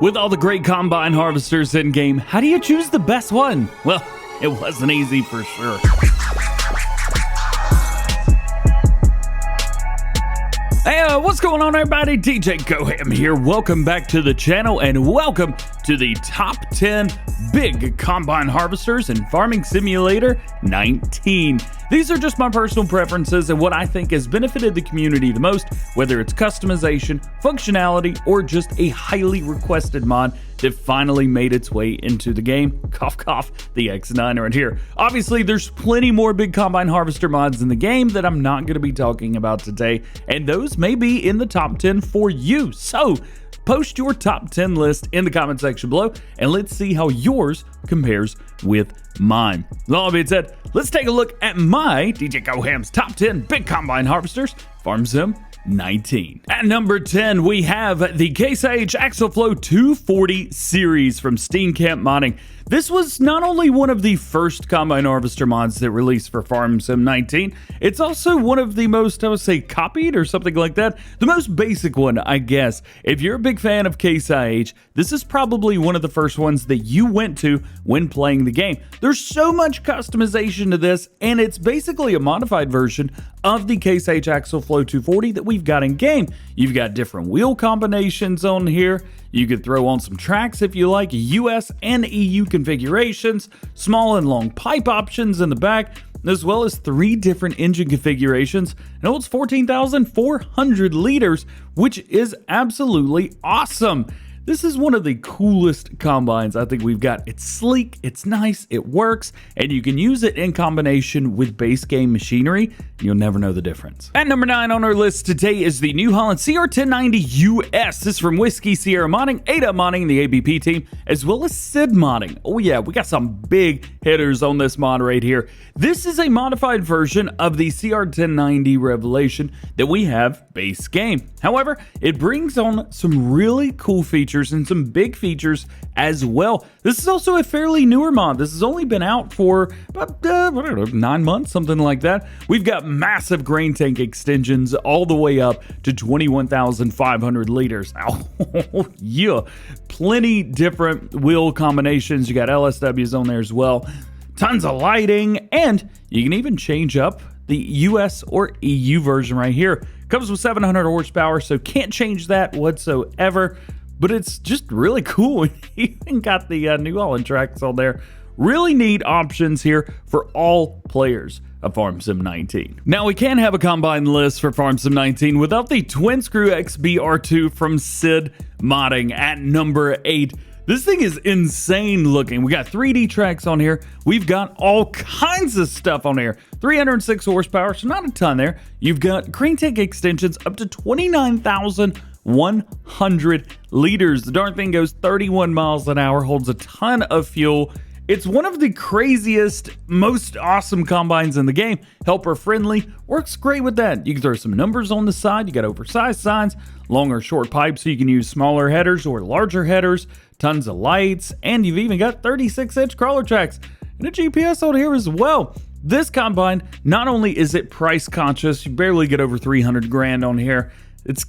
With all the great combine harvesters in game, how do you choose the best one? Well, it wasn't easy for sure. Hey, what's going on everybody? DjGoHam here. Welcome back to the channel and welcome to the top 10 big combine harvesters in Farming Simulator 19. These are just my personal preferences and what I think has benefited the community the most, whether it's customization, functionality, or just a highly requested mod that finally made its way into the game. Cough, cough, the X9 right here. Obviously, there's plenty more big combine harvester mods in the game that I'm not going to be talking about today, and those may be in the top 10 for you. So, post your top 10 list in the comment section below, and let's see how yours compares with mine. With all being said, let's take a look at my DjGoHam's top 10 big combine harvesters, Farm Sim 19. At number 10, we have the Case IH Axial-Flow 240 series from Steenkamp Modding. This was not only one of the first combine harvester mods that released for Farm Sim 19, it's also one of the most, I would say, copied or something like that. The most basic one, I guess. If you're a big fan of Case IH, this is probably one of the first ones that you went to when playing the game. There's so much customization to this, and it's basically a modified version of the Case IH Axial-Flow 240 that we've got in game. You've got different wheel combinations on here. You could throw on some tracks if you like, US and EU configurations, small and long pipe options in the back, as well as 3 different engine configurations, and it holds 14,400 liters, which is absolutely awesome. This is one of the coolest combines I think we've got. It's sleek, it's nice, it works, and you can use it in combination with base game machinery. You'll never know the difference. At number 9 on our list today is the New Holland CR1090 US. This is from Whiskey Sierra Modding, ADA Modding, the ABP team, as well as Sid Modding. Oh yeah, we got some big hitters on this mod right here. This is a modified version of the CR1090 Revelation that we have base game. However, it brings on some really cool features and some big features as well. This is also a fairly newer mod. This has only been out for about, I don't know, 9 months, something like that. We've got massive grain tank extensions all the way up to 21,500 liters. Oh, yeah. Plenty different wheel combinations. You got LSWs on there as well. Tons of lighting, and you can even change up the US or EU version right here. Comes with 700 horsepower, so can't change that whatsoever. But it's just really cool. You even got the New Holland tracks on there. Really neat options here for all players of Farm Sim 19. Now, we can't have a combine list for Farm Sim 19 without the Twin Screw XBR2 from Sid Modding at number 8. This thing is insane looking. We got 3D tracks on here. We've got all kinds of stuff on here. 306 horsepower, so not a ton there. You've got grain tank extensions up to 29,100 liters. The darn thing goes 31 miles an hour, holds a ton of fuel. It's one of the craziest, most awesome combines in the game. Helper friendly, works great with that. You can throw some numbers on the side. You got oversized signs, long or short pipes, so you can use smaller headers or larger headers, tons of lights, and you've even got 36-inch crawler tracks and a GPS on here as well. This combine, not only is it price conscious, you barely get over 300 grand on here. It's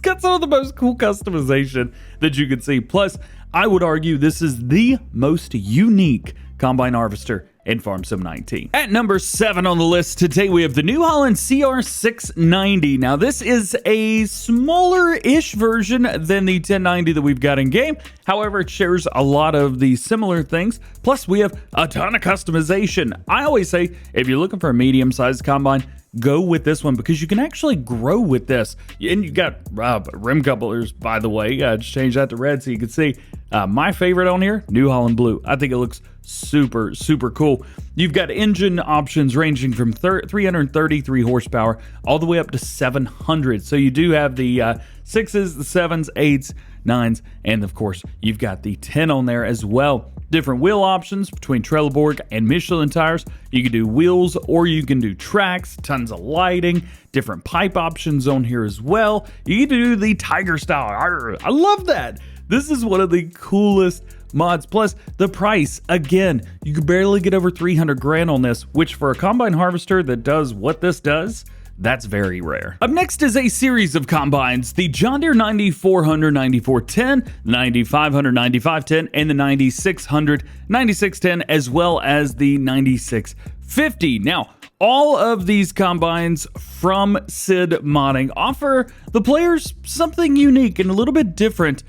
got some of the most cool customization that you can see. Plus, I would argue this is the most unique combine harvester in Farm Sim 19. At number 7 on the list today, we have the New Holland CR690. Now, this is a smaller-ish version than the 1090 that we've got in game. However, it shares a lot of the similar things. Plus, we have a ton of customization. I always say, if you're looking for a medium-sized combine, go with this one because you can actually grow with this. And you got rim couplers, by the way. Just change that to red so you can see. My favorite on here, New Holland Blue. I think it looks super, super cool. You've got engine options ranging from 333 horsepower all the way up to 700. So you do have the 6s, the 7s, 8s, 9s, and of course, you've got the 10 on there as well. Different wheel options between Trelleborg and Michelin tires. You can do wheels or you can do tracks, tons of lighting, different pipe options on here as well. You can do the Tiger style. I love that. This is one of the coolest mods. Plus, the price, again, you could barely get over 300 grand on this, which for a combine harvester that does what this does, That's very rare. Up next is a series of combines: the John Deere 9400 9410, the 9500 9510, and the 9600 9610, as well as the 9650. Now, all of these combines from SID Modding offer the players something unique and a little bit different.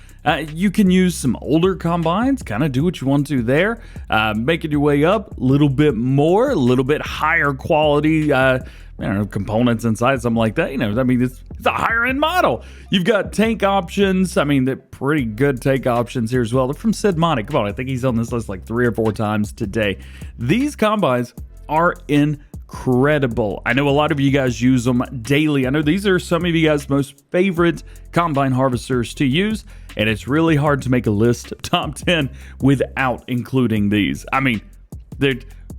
You can use some older combines, kind of do what you want to there, making your way up a little bit more, a little bit higher quality, I don't know, components inside, something like that. You know, I mean, it's a higher end model. You've got tank options. I mean, they're pretty good tank options here as well. They're from SID Modding. Come on, I think he's on this list like 3 or 4 times today. These combines are incredible. I know a lot of you guys use them daily. I know these are some of you guys' most favorite combine harvesters to use, and it's really hard to make a list of top 10 without including these. I mean,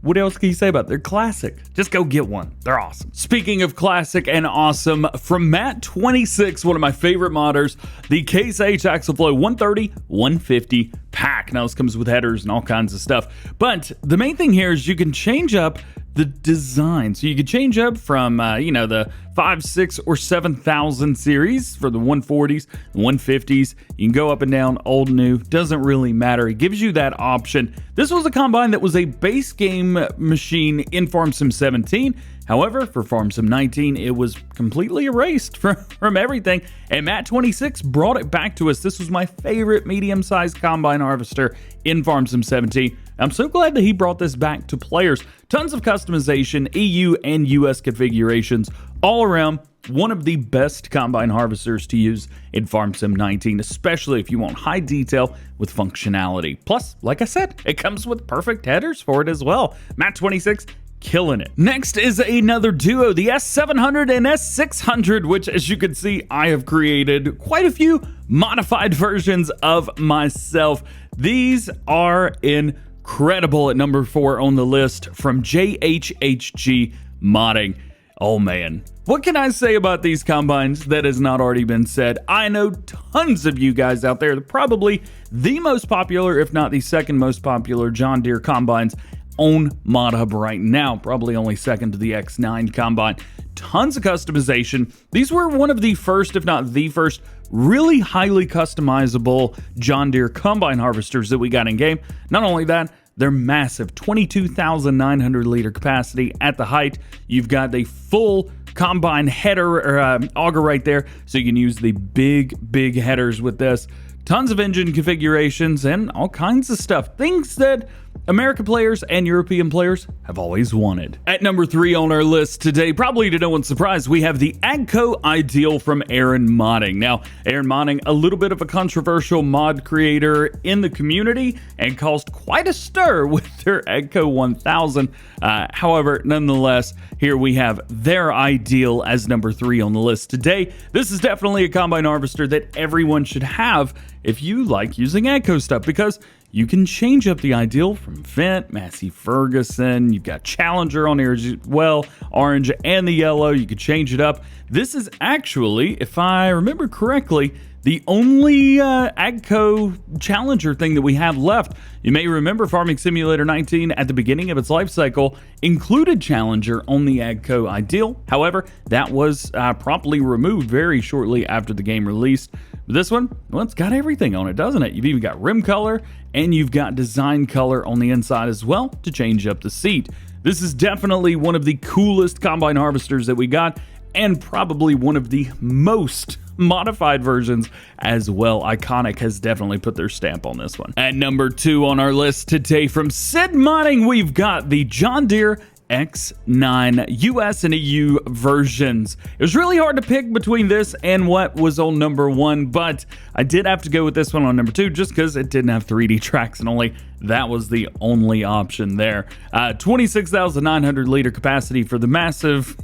what else can you say about it? They're classic. Just go get one. They're awesome. Speaking of classic and awesome, from Matt26, one of my favorite modders, the Case H Axial-Flow 130 150 pack. Now, this comes with headers and all kinds of stuff, but the main thing here is you can change up the design. So you can change up from, the 5, 6, or 7,000 series for the 140s, 150s. You can go up and down, old, new, doesn't really matter. It gives you that option. This was a combine that was a base game machine in Farm Sim 17. However, for Farm Sim 19, it was completely erased from everything, and Matt26 brought it back to us. This was my favorite medium-sized combine harvester in Farm Sim 17. I'm so glad that he brought this back to players. Tons of customization, EU and US configurations, all around one of the best combine harvesters to use in Farm Sim 19, especially if you want high detail with functionality. Plus, like I said, it comes with perfect headers for it as well. Matt26, killing it. Next is another duo, the S700 and S600, which, as you can see, I have created quite a few modified versions of myself. These are incredible. At number 4 on the list from JHHG Modding. Oh man, what can I say about these combines that has not already been said? I know tons of you guys out there, probably the most popular, if not the second most popular John Deere combines on ModHub right now, probably only second to the X9 combine. Tons of customization. These were one of the first, if not the first, really highly customizable John Deere combine harvesters that we got in game. Not only that, they're massive, 22,900 liter capacity at the height. You've got the full combine header or auger right there, so you can use the big headers with this. Tons of engine configurations and all kinds of stuff. Things that American players and European players have always wanted. At number 3 on our list today, probably to no one's surprise, we have the AGCO Ideal from Aaron Modding. Now, Aaron Modding, a little bit of a controversial mod creator in the community and caused quite a stir with their AGCO 1000. However, nonetheless, here we have their Ideal as number 3 on the list today. This is definitely a combine harvester that everyone should have if you like using AGCO stuff, because you can change up the Ideal from Fendt, Massey Ferguson. You've got Challenger on here as well, orange and the yellow. You could change it up. This is actually, if I remember correctly, the only AGCO Challenger thing that we have left. You may remember Farming Simulator 19 at the beginning of its life cycle included Challenger on the AGCO Ideal. However, that was promptly removed very shortly after the game released. But this one, well, it's got everything on it, doesn't it? You've even got rim color and you've got design color on the inside as well to change up the seat. This is definitely one of the coolest combine harvesters that we got, and probably one of the most modified versions as well. Iconic has definitely put their stamp on this one. At number 2 on our list today from SID Modding, we've got the John Deere X9 US and EU versions. It was really hard to pick between this and what was on number 1, but I did have to go with this one on number 2 just because it didn't have 3D tracks, and only that was the only option there. 26,900 liter capacity for the massive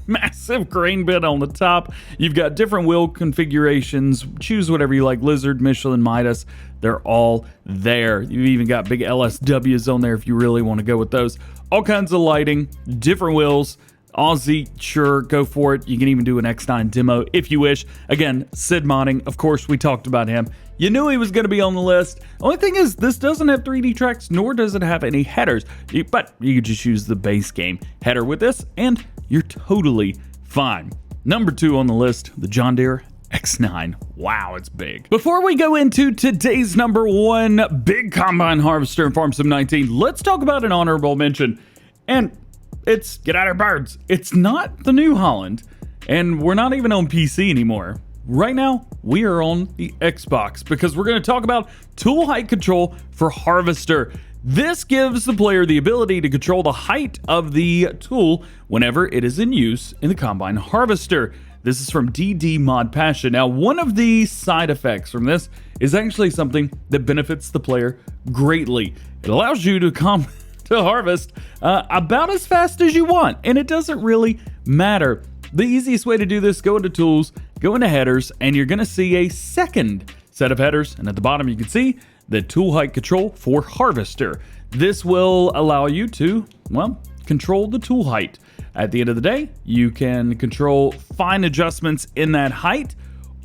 grain bin on the top. You've got different wheel configurations. Choose whatever you like. Lizard, Michelin, Midas. They're all there. You've even got big LSWs on there if you really want to go with those. All kinds of lighting, different wheels. Aussie, sure, go for it. You can even do an X9 demo if you wish. Again, SID Modding, of course, we talked about him. You knew he was going to be on the list. Only thing is, this doesn't have 3D tracks, nor does it have any headers. But you could just use the base game header with this, and you're totally fine. Number 2 on the list, the John Deere X9. Wow, it's big. Before we go into today's number 1 big combine harvester in Farm Sim 19, let's talk about an honorable mention. And it's, get out of here, birds. It's not the New Holland, and we're not even on PC anymore. Right now, we are on the Xbox because we're going to talk about tool height control for harvester. This gives the player the ability to control the height of the tool whenever it is in use in the combine harvester. This is from DD Mod Passion. Now, one of the side effects from this is actually something that benefits the player greatly. It allows you to harvest about as fast as you want, and it doesn't really matter. The easiest way to do this, go into tools, go into headers, and you're going to see a second set of headers. And at the bottom, you can see the tool height control for harvester. This will allow you to, well, control the tool height. At the end of the day, you can control fine adjustments in that height,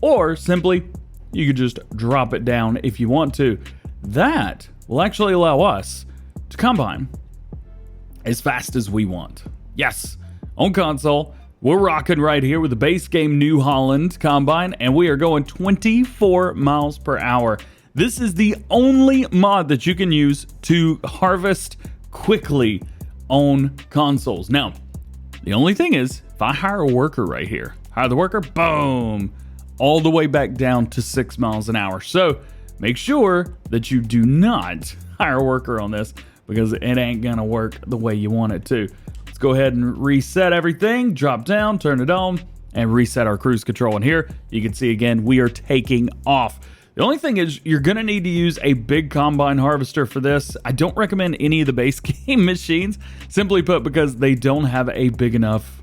or simply you could just drop it down if you want to. That will actually allow us to combine as fast as we want. Yes, on console, we're rocking right here with the base game New Holland combine, and we are going 24 miles per hour. This is the only mod that you can use to harvest quickly on consoles. Now, the only thing is, if I hire a worker right here, hire the worker, boom, all the way back down to 6 miles an hour. So make sure that you do not hire a worker on this because it ain't gonna work the way you want it to. Let's go ahead and reset everything, drop down, turn it on, and reset our cruise control. And here you can see again, we are taking off. The only thing is you're going to need to use a big combine harvester for this. I don't recommend any of the base game machines, simply put, because they don't have a big enough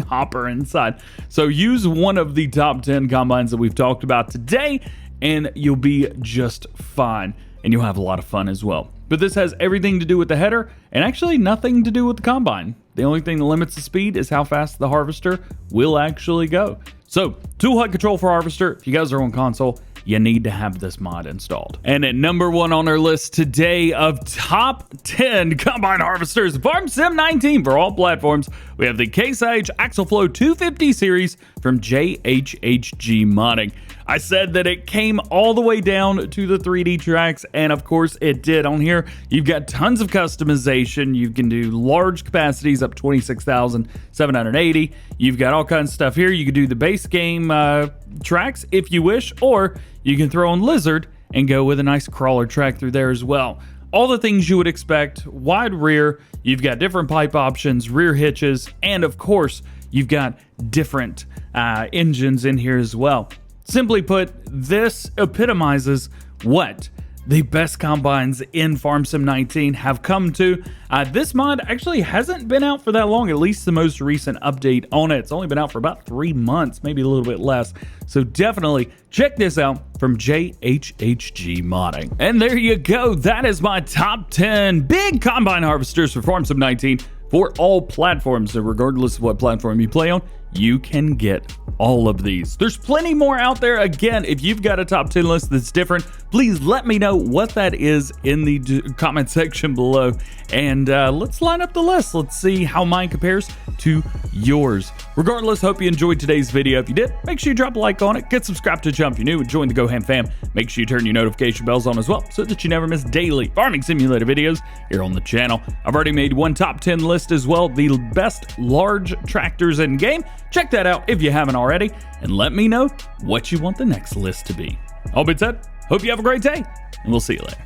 hopper inside. So use one of the top 10 combines that we've talked about today, and you'll be just fine. And you'll have a lot of fun as well. But this has everything to do with the header, and actually nothing to do with the combine. The only thing that limits the speed is how fast the harvester will actually go. So, tool height control for harvester, if you guys are on console, you need to have this mod installed. And at number 1 on our list today of top 10 combine harvesters, Farm Sim 19 for all platforms, we have the Case IH Axial-Flow 250 series from DjGoHam modding. I said that it came all the way down to the 3D tracks, and of course it did. On here, you've got tons of customization. You can do large capacities up 26,780. You've got all kinds of stuff here. You can do the base game tracks if you wish, or you can throw in Lizard and go with a nice crawler track through there as well. All the things you would expect, wide rear, you've got different pipe options, rear hitches, and of course, you've got different engines in here as well. Simply put, this epitomizes what the best combines in Farm Sim 19 have come to. This mod actually hasn't been out for that long, at least the most recent update on it. It's only been out for about 3 months, maybe a little bit less. So definitely check this out from DjGoHam modding. And there you go. That is my top 10 big combine harvesters for Farm Sim 19 for all platforms. So regardless of what platform you play on, you can get all of these. There's plenty more out there. Again, if you've got a top 10 list that's different, please let me know what that is in the comment section below. And let's line up the list. Let's see how mine compares to yours. Regardless, hope you enjoyed today's video. If you did, make sure you drop a like on it, get subscribed to the channel if you're new, and join the GoHam fam. Make sure you turn your notification bells on as well so that you never miss daily farming simulator videos here on the channel. I've already made one top 10 list as well, the best large tractors in game. Check that out if you haven't already, and let me know what you want the next list to be. All being said, hope you have a great day, and we'll see you later.